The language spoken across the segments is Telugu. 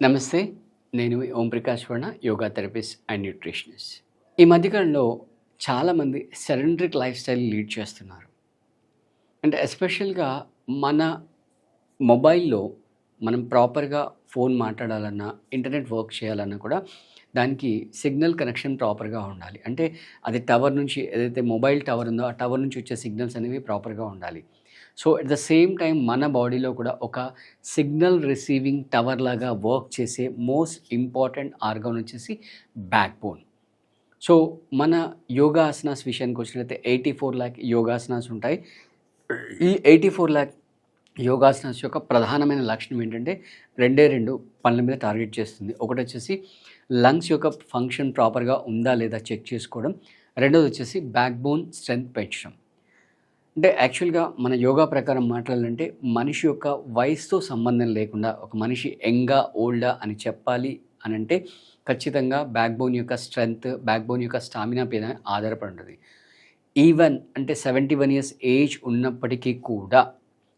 నమస్తే. నేను మీ Om Prakash Varma, yoga therapist and nutritionist. ఈ మధ్యకాలంలో చాలామంది సెడెంటరీ లైఫ్ స్టైల్ లీడ్ చేస్తున్నారు. అంటే ఎస్పెషల్‌గా మన మొబైల్‌లో మనం ప్రాపర్‌గా ఫోన్ మాట్లాడాలన్నా, ఇంటర్నెట్ వర్క్ చేయాలన్నా కూడా దానికి సిగ్నల్ కనెక్షన్ ప్రాపర్‌గా ఉండాలి. అంటే అది టవర్ నుంచి ఏదైతే మొబైల్ టవర్ ఉందో, ఆ టవర్ నుంచి వచ్చే సిగ్నల్స్ అనేవి ప్రాపర్‌గా ఉండాలి. So, at the same time మన బాడీలో కూడా ఒక సిగ్నల్ రిసీవింగ్ టవర్ లాగా వర్క్ చేసే మోస్ట్ ఇంపార్టెంట్ ఆర్గాన్ వచ్చేసి బ్యాక్ బోన్. సో, మన యోగాసనాస్ విషయానికొచ్చినట్లయితే 84 లాక్ యోగాసనాస్ ఉంటాయి. ఈ 84 లాక్ యోగాసనాస్ యొక్క ప్రధానమైన లక్షణం ఏంటంటే, రెండే 2 పనుల మీద టార్గెట్ చేస్తుంది. ఒకటొచ్చేసి లంగ్స్ యొక్క ఫంక్షన్ ప్రాపర్‌గా ఉందా లేదా చెక్ చేసుకోవడం. రెండోదొచ్చేసి బ్యాక్ బోన్ స్ట్రెంత్ పెంచడం. అంటే యాక్చువల్‌గా మన యోగా ప్రకారం మాట్లాడాలంటే మనిషి యొక్క వయసుతో సంబంధం లేకుండా ఒక మనిషి యంగా, ఓల్డా అని చెప్పాలి అనంటే ఖచ్చితంగా బ్యాక్ బోన్ యొక్క స్ట్రెంత్, బ్యాక్ బోన్ యొక్క స్టామినా పైన ఆధారపడి ఉంటది. ఈవెన్ అంటే 71 ఇయర్స్ ఏజ్ ఉన్నప్పటికీ కూడా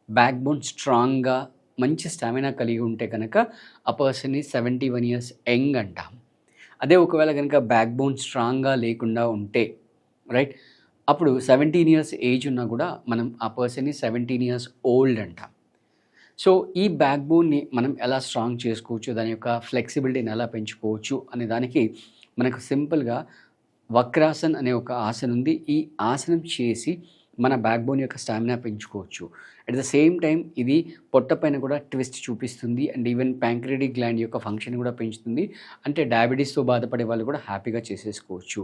బ్యాక్ బోన్ స్ట్రాంగ్‌గా మంచి స్టామినా కలిగి ఉంటే గనక ఆ పర్సన్‌ని 71 ఇయర్స్ యంగ్ అంటాం. అదే ఒకవేళ గనక బ్యాక్ బోన్ స్ట్రాంగ్‌గా లేకుండా ఉంటే రైట్, అప్పుడు 17 ఇయర్స్ ఏజ్ ఉన్నా కూడా మనం ఆ పర్సన్‌ని 17 ఇయర్స్ ఓల్డ్ అంటాం. సో, ఈ బ్యాక్ బోన్‌ని మనం ఎలా స్ట్రాంగ్ చేసుకోవచ్చు, దాని యొక్క ఫ్లెక్సిబిలిటీని ఎలా పెంచుకోవచ్చు అనే దానికి మనకు సింపుల్‌గా వక్రాసన్ అనే ఒక ఆసనం ఉంది. ఈ ఆసనం చేసి మన బ్యాక్ బోన్ యొక్క స్టామినా పెంచుకోవచ్చు. అట్ ద సేమ్ టైమ్ ఇది పొట్ట పైన కూడా ట్విస్ట్ చూపిస్తుంది అండ్ ఈవెన్ ప్యాంక్రియాటిక్ గ్లాండ్ యొక్క ఫంక్షన్ కూడా పెంచుతుంది. అంటే డయాబెటిస్‌తో బాధపడే వాళ్ళు కూడా హ్యాపీగా చేసేసుకోవచ్చు.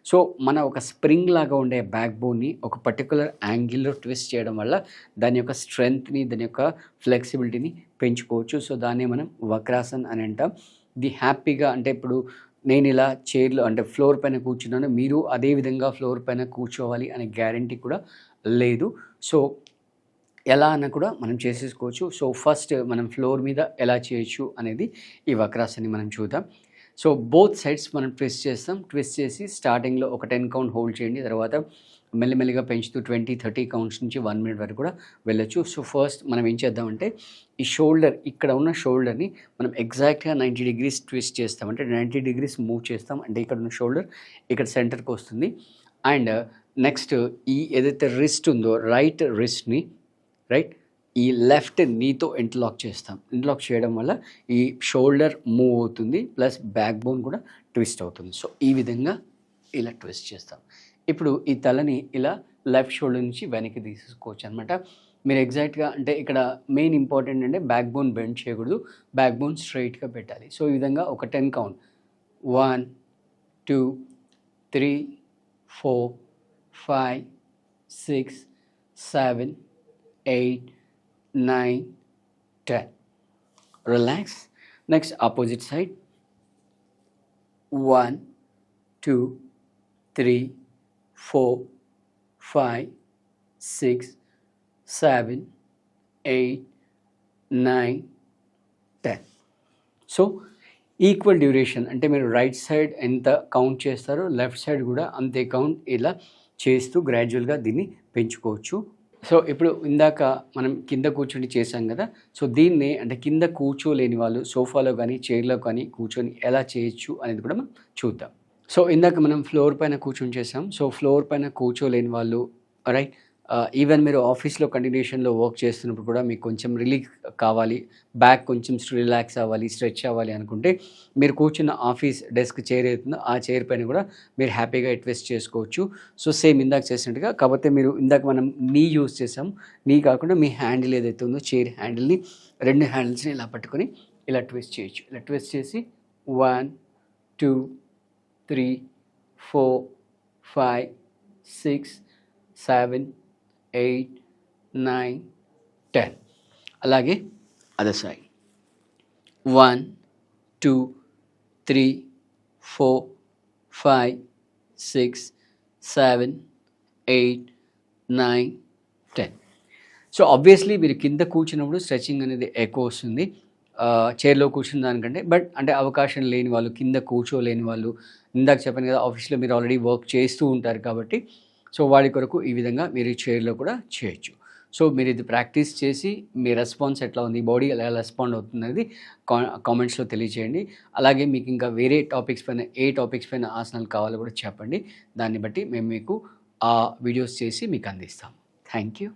సో, మన ఒక స్ప్రింగ్ లాగా ఉండే బ్యాక్ బోన్‌ని ఒక పర్టిక్యులర్ యాంగిల్‌లో ట్విస్ట్ చేయడం వల్ల దాని యొక్క స్ట్రెంగ్త్‌ని, దాని యొక్క ఫ్లెక్సిబిలిటీని పెంచుకోవచ్చు. సో, దాన్నే మనం వక్రాసన్ అని అంటాం. ఇది హ్యాపీగా అంటే ఇప్పుడు నేను ఇలా చైర్‌లో అంటే ఫ్లోర్ పైన కూర్చున్నాను. మీరు అదే విధంగా ఫ్లోర్ పైన కూర్చోవాలి అనే గ్యారంటీ కూడా లేదు. సో, ఎలా అన్నా కూడా మనం చేసేసుకోవచ్చు. సో, ఫస్ట్ మనం ఫ్లోర్ మీద ఎలా చేయొచ్చు అనేది ఈ వక్రాసన్ని మనం చూద్దాం. సో, బోత్ సైడ్స్ మనం ట్విస్ట్ చేస్తాం. ట్విస్ట్ చేసి స్టార్టింగ్‌లో ఒక 10 కౌంట్ హోల్డ్ చేయండి. తర్వాత మెల్లిమెల్లిగా పెంచుతూ 20, 30 కౌంట్స్ నుంచి 1 మినిట్ వరకు కూడా వెళ్ళొచ్చు. సో, ఫస్ట్ మనం ఏం చేద్దామంటే ఈ షోల్డర్ ఇక్కడ ఉన్న షోల్డర్‌ని మనం ఎగ్జాక్ట్‌గా 90 డిగ్రీస్ ట్విస్ట్ చేస్తాం. అంటే 90 డిగ్రీస్ మూవ్ చేస్తాం. అంటే ఇక్కడ ఉన్న షోల్డర్ ఇక్కడ సెంటర్‌కి వస్తుంది. అండ్ నెక్స్ట్ ఈ ఏదైతే రిస్ట్ ఉందో రైట్ రిస్ట్‌ని ఈ లెఫ్ట్ నీతో ఇంటర్లాక్ చేస్తాం. ఇంటర్లాక్ చేయడం వల్ల ఈ షోల్డర్ మూవ్ అవుతుంది. ప్లస్ బ్యాక్ బోన్ కూడా ట్విస్ట్ అవుతుంది. సో, ఈ విధంగా ఇలా ట్విస్ట్ చేస్తాం. ఇప్పుడు ఈ తలని ఇలా లెఫ్ట్ షోల్డర్ నుంచి వెనక్కి తీసేసుకోవచ్చు అనమాట. మీరు ఎగ్జాక్ట్‌గా అంటే ఇక్కడ మెయిన్ ఇంపార్టెంట్ అంటే బ్యాక్ బోన్ బెండ్ చేయకూడదు. బ్యాక్ బోన్ స్ట్రెయిట్‌గా పెట్టాలి. సో, ఈ విధంగా ఒక 10 count 1, 2, 3, 4, 5, 6, 7, 8, 9, 10. Relax. Next, opposite side. 1, 2, 3, 4, 5, 6, 7, 8, 9, 10. So, equal duration అంటే మీరు రైట్ సైడ్ ఎంత కౌంట్ చేస్తారో లెఫ్ట్ సైడ్ కూడా అంతే కౌంట్ ఇలా చేస్తూ గ్రాడ్యువల్గా దీన్ని పెంచుకోవచ్చు. సో, ఇప్పుడు ఇందాక మనం కింద కూర్చొని చేసాం కదా! సో, దీన్ని అంటే కింద కూర్చోలేని వాళ్ళు సోఫాలో కానీ, చైర్‌లో కానీ కూర్చొని ఎలా చేయొచ్చు అనేది కూడా మనం చూద్దాం. సో, ఇందాక మనం ఫ్లోర్ పైన కూర్చొని చేసాం. సో, ఫ్లోర్ పైన కూర్చోలేని వాళ్ళు రైట్, ఈవెన్ మీరు ఆఫీస్‌లో కంటిన్యూషన్‌లో వర్క్ చేస్తున్నప్పుడు కూడా మీకు కొంచెం రిలీఫ్ కావాలి, బ్యాక్ కొంచెం రిలాక్స్ అవ్వాలి, స్ట్రెచ్ అవ్వాలి అనుకుంటే మీరు కూర్చున్న ఆఫీస్ డెస్క్ చైర్ ఏదైతుందో ఆ చైర్ పైన కూడా మీరు హ్యాపీగా ట్విస్ట్ చేసుకోవచ్చు. సో, సేమ్ ఇందాక చేసినట్టుగా. కాకపోతే మీరు ఇందాక మనం నీ యూజ్ చేసాం. నీ కాకుండా మీ హ్యాండిల్ ఏదైతే ఉందో చైర్ హ్యాండిల్‌ని 2 హ్యాండిల్స్‌ని ఇలా పట్టుకొని ఇలా ట్విస్ట్ చేయొచ్చు. ఇలా ట్విస్ట్ చేసి 1, 2, 3, 4, 5, 6, 7, 8, 9, 10. అలాగే అదర్ సైడ్ 1, 2, 3, 4, 5, 6, 7, 8, 9, 10. సో, ఆబ్వియస్లీ మీరు కింద కూర్చున్నప్పుడు స్ట్రెచింగ్ అనేది ఎక్కువ వస్తుంది చైర్‌లో కూర్చున్న దానికంటే. బట్ అంటే అవకాశం లేని వాళ్ళు, కింద కూర్చోలేని వాళ్ళు, ఇందాక చెప్పాను కదా ఆఫీస్‌లో మీరు ఆల్రెడీ వర్క్ చేస్తూ ఉంటారు కాబట్టి సో, వాడి కొరకు ఈ విధంగా మీరు చైర్‌లో కూడా చేయొచ్చు. సో మీరు ఇది ప్రాక్టీస్ చేసి మీ రెస్పాన్స్ ఎట్లా ఉంది, బాడీ ఎలా రెస్పాండ్ అవుతుందనేది కామెంట్స్లో తెలియజేయండి. అలాగే మీకు ఇంకా వేరే టాపిక్స్ పైన ఏ టాపిక్స్ పైన ఆసనాలు కావాలో కూడా చెప్పండి. దాన్ని బట్టి మేము మీకు ఆ వీడియోస్ చేసి మీకు అందిస్తాం. Thank you.